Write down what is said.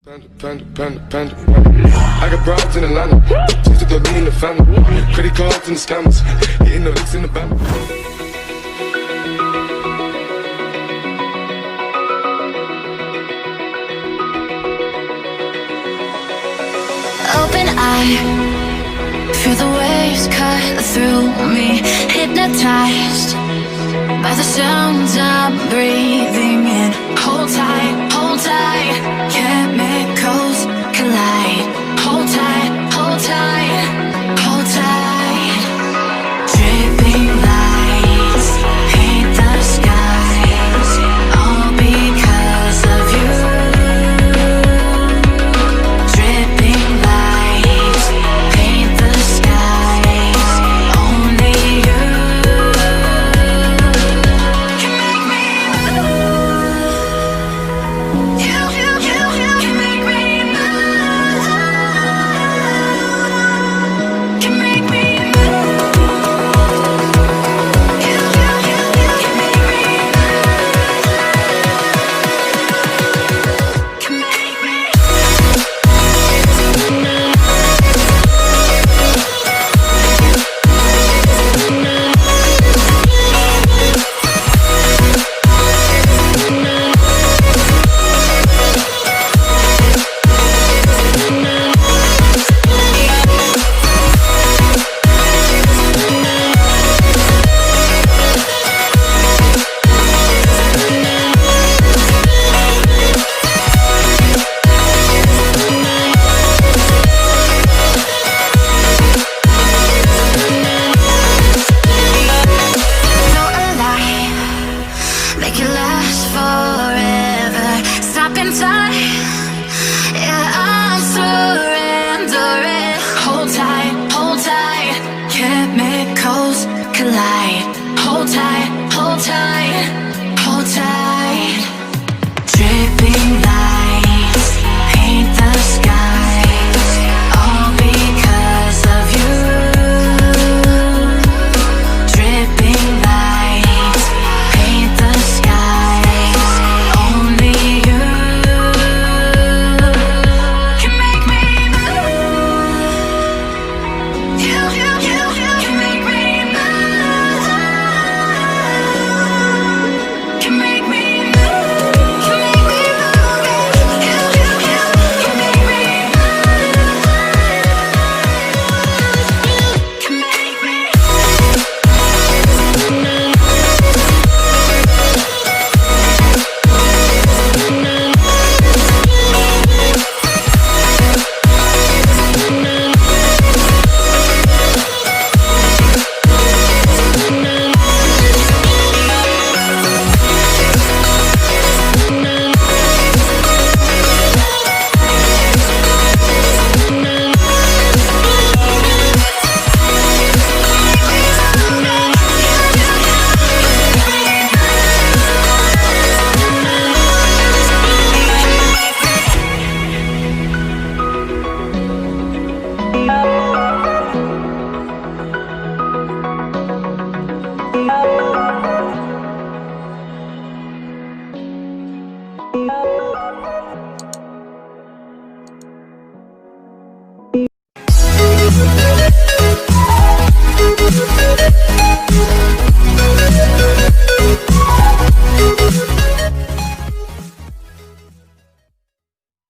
Panda. I got broads in Atlanta. Just to throw me in the family. Credit cards and the scammers. Hitting the licks in the band. Open eye, feel the waves cut through me. Hypnotized by the sounds I'm breathing in. Hold tight, can't